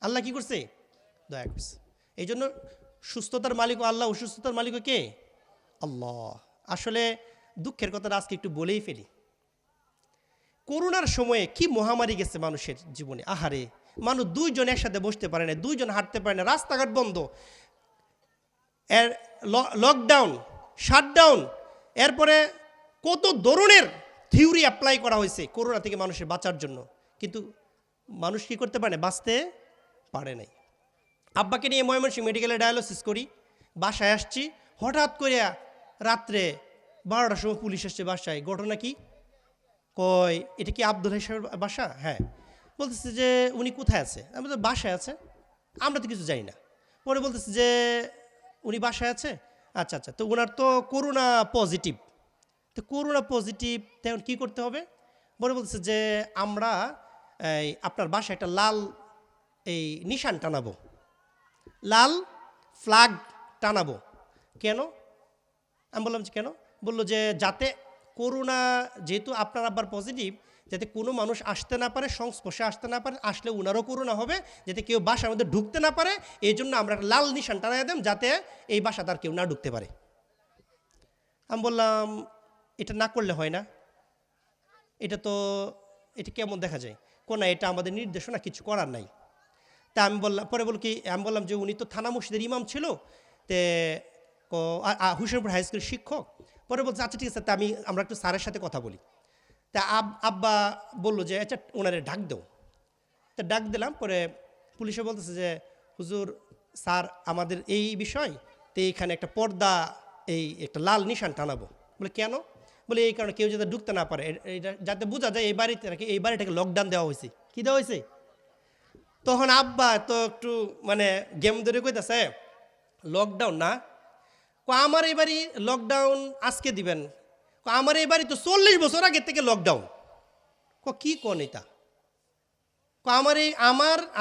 আল্লাহ কি করছে? দয়া করছে। এই জন্য সুস্থতার মালিকও আল্লাহ, অসুস্থতার মালিকও কে? আল্লাহ। আসলে দুঃখের কথাটা আজকে একটু বলেই ফেলি। করোনার সময়ে কি মহামারী গেছে মানুষের জীবনে। আহারে, মানুষ দুইজন একসাথে বসতে পারে না, দুইজন হাঁটতে পারে না, রাস্তাঘাট বন্ধ, এর লকডাউন, শাটডাউন, এরপরে কত ধরনের থিওরি অ্যাপ্লাই করা হয়েছে করোনা থেকে মানুষের বাঁচার জন্য, কিন্তু মানুষ কি করতে পারে না, বাঁচতে পারে নাই। আব্বাকে নিয়ে ময়মনসিংহ মেডিকেলে ডায়ালিসিস করি, বাসায় আসছি, হঠাৎ করে রাত্রে 12টার সময় পুলিশ আসছে বাসায়। ঘটনা কি? কয় এটা কি আব্দুল হাই সাহেবের বাসা? হ্যাঁ। বলতেছে যে উনি কোথায় আছে? আমি বলতে বাসায় আছে। আমরা তো কিছু জানি না। পরে বলতেছে যে উনি বাসায় আছে। আচ্ছা আচ্ছা, তো ওনার তো করোনা পজিটিভ। তো করোনা পজিটিভ তেমন কী করতে হবে? পরে বলতেছে যে আমরা আপনার বাসায় একটা লাল নিশান টানাবো, লাল ফ্ল্যাগ টানাবো। কেন? আমি বললাম যে কেন? বললো যে যাতে করোনা, যেহেতু আপনার আব্বার পজিটিভ, যাতে কোনো মানুষ আসতে না পারে, সংস্পর্শে আসতে না পারে, আসলে ওনারও করোনা হবে, যাতে কেউ বাসার মধ্যে ঢুকতে না পারে, এই জন্য আমরা একটা লাল নিশান টানাই দেন, যাতে এই বাসা তার কেউ না ঢুকতে পারে। আমি বললাম এটা না করলে হয় না, এটা কেমন দেখা যায়? কোনা এটা আমাদের নির্দেশনা, কিছু করার নাই। তা আমি বললাম, পরে আমি বললাম যে উনি তো থানা মসজিদের ইমাম ছিল, তে হুসেনপুর হাই স্কুলের শিক্ষক। পরে বলছে আচ্ছা ঠিক আছে, তা আমরা একটু স্যারের সাথে কথা বলি। তা আব্বা বললো যে আচ্ছা ওনারে ডাক দেও। তা ডাক দিলাম। পরে পুলিশে বলতেছে যে হুজুর স্যার আমাদের এই বিষয়, তো এইখানে একটা পর্দা, একটা লাল নিশান টানাবো। বলে কেন? বলে এই কারণে কেউ যাতে ঢুকতে না পারে, এটা যাতে বোঝা যায় এই বাড়িটাকে লকডাউন দেওয়া হয়েছে। কী দেওয়া হয়েছে? তখন আব্বা তো একটু মানে গেম ধরে কইতেছে লকডাউন না, আমার এই বাড়ি লকডাউন আজকে দিবেন, আমার এই বাড়ি তো 40 বছর আগের থেকে লকডাউন। কি কোন এটা?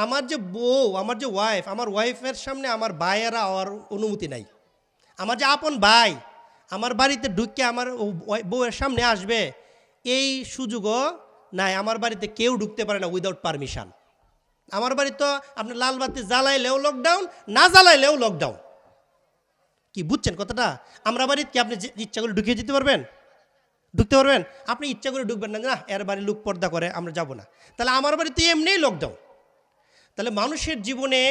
আমার যে বউ, আমার যে ওয়াইফ, আমার ওয়াইফের সামনে আমার ভাইয়েরা হওয়ার অনুমতি নাই। আমার যে আপন ভাই আমার বাড়িতে ঢুকে আমার বউয়ের সামনে আসবে, এই সুযোগও নাই। আমার বাড়িতে কেউ ঢুকতে পারে না উইদাউট পারমিশন। আমার বাড়ি তো আপনি লাল বাতি জ্বালাইলেও লকডাউন, না জ্বালাইলেও লকডাউন। কি বুঝছেন কথাটা? আমরা বাড়িতে কি আপনি ইচ্ছা করে ঢুকিয়ে যেতে পারবেন? ঢুকতে পারবেন? আপনি ইচ্ছা করে ঢুকবেন না, না এর বাড়ি লোক পর্দা করে আমরা যাব না। তাহলে আমার বাড়িতে এমনিই লকডাউন। তাহলে মানুষের জীবনে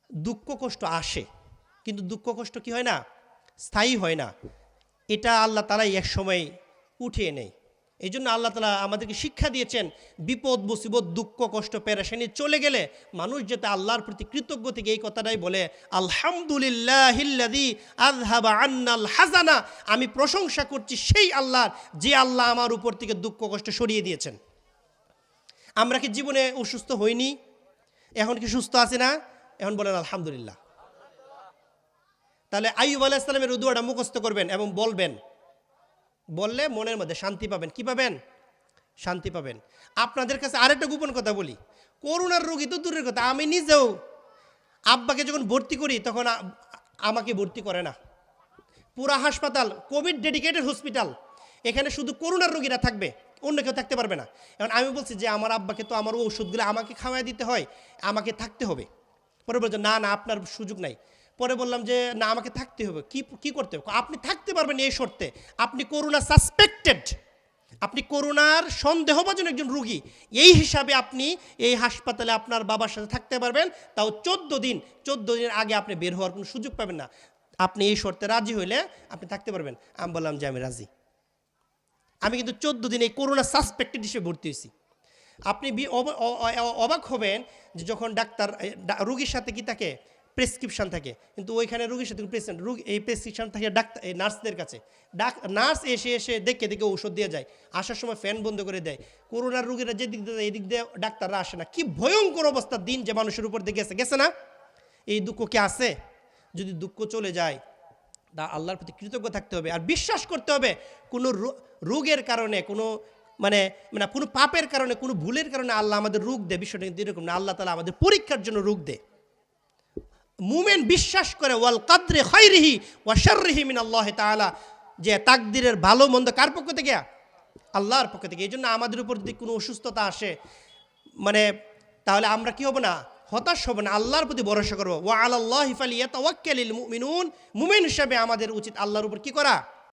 দুঃখ কষ্ট আসে, কিন্তু দুঃখ কষ্ট কি হয় না, স্থায়ী হয় না। এটা আল্লাহ তাআলাই এক সময় উঠিয়ে নেয়। এই জন্য আল্লাহ তাআলা আমাদেরকে শিক্ষা দিয়েছেন, বিপদ মুসিবত দুঃখ কষ্ট পেরেশানি চলে গেলে মানুষ যাতে আল্লাহর প্রতি কৃতজ্ঞ থেকে এই কথাটাই বলে, আলহামদুলিল্লাহিল্লাযী আযহাবা আন্নাল হাযানা, আমি প্রশংসা করছি সেই আল্লাহর, যে আল্লাহ আমার উপর থেকে দুঃখ কষ্ট সরিয়ে দিয়েছেন। আমরা কি জীবনে অসুস্থ হইনি? এখন কি সুস্থ আছি না? এখন বলেন আলহামদুলিল্লাহ। তাহলে আইয়ুব আলাইহিস সালামের দুআটা মুখস্থ করবেন এবং বলবেন, বললে মনের মধ্যে শান্তি পাবেন। কি পাবেন? শান্তি পাবেন। আপনাদের কাছে আরেকটা গোপন কথা বলি, করোনার রোগী তো দূরের কথা, আমি নিজেও আব্বাকে যখন ভর্তি করি তখন আমাকে ভর্তি করে না। পুরা হাসপাতাল কোভিড ডেডিকেটেড হসপিটাল, এখানে শুধু করোনার রোগীরা থাকবে, অন্য কেউ থাকতে পারবে না। এখন আমি বলছি যে আমার আব্বাকে তো আমার ওষুধগুলো আমাকে খাওয়াই দিতে হয়, আমাকে থাকতে হবে। পরে বলছে না না আপনার সুযোগ নাই। পরে বললাম যে না আমাকে থাকতে হবে। কি করতে হবে? আপনি থাকতে পারবেন এই শর্তে, আপনি করোনা সাসপেক্টেড, আপনি করোনার সন্দেহভাজন একজন রুগী, এই হিসাবে আপনি এই হাসপাতালে আপনার বাবার সাথে থাকতে পারবেন, তাও 14 দিন। 14 দিনের আগে আপনি বের হওয়ার কোনো সুযোগ পাবেন না। আপনি এই শর্তে রাজি হইলে আপনি থাকতে পারবেন। আমি বললাম যে আমি রাজি। আমি কিন্তু 14 দিন এই করোনা সাসপেক্টেড হিসেবে ভর্তি হয়েছি। আপনি অবাক হবেন যে যখন ডাক্তার রুগীর সাথে কি থাকে, প্রেসক্রিপশান থাকে, কিন্তু ওইখানে রুগীর সাথে এই প্রেসক্রিপশান থাকে ডাক্তার, এই নার্সদের কাছে। নার্স এসে দেখে ঔষধ দিয়ে যায়, আসার সময় ফ্যান বন্ধ করে দেয়। করোনার রুগীরা যে দিক দিয়ে এদিক দিয়ে ডাক্তাররা আসে না। কি ভয়ঙ্কর অবস্থার দিন যে মানুষের উপর দিয়ে গেছে না? এই দুঃখ কি আছে? যদি দুঃখ চলে যায় তা আল্লাহর প্রতি কৃতজ্ঞ থাকতে হবে, আর বিশ্বাস করতে হবে কোনো রোগের কারণে, কোনো মানে কোনো পাপের কারণে, কোনো ভুলের কারণে আল্লাহ আমাদের রোগ দেয়, বিষয়টা কিন্তু এরকম না। আল্লাহ তাআলা আমাদের পরীক্ষার জন্য রোগ দেয়। মুমিন বিশ্বাস করে ওয়াল কাদরি খাইরিহি ওয়া শাররিহি মিনাল্লাহি তাআলা, যে তাকদীরের ভালো মন্দ কার পক্ষ থেকে? আল্লাহর পক্ষ থেকে। এই জন্য আমাদের উপর যদি কোনো অসুস্থতা আসে, মানে তাহলে আমরা কি হব না, হতাশ হব না, আল্লাহর প্রতি ভরসা করবো। ওয়া আলাল্লাহি ফালিয়াতাওয়াক্কালিল মুমিনুন, মুমিন হিসাবে আমাদের উচিত আল্লাহর উপর কি করা,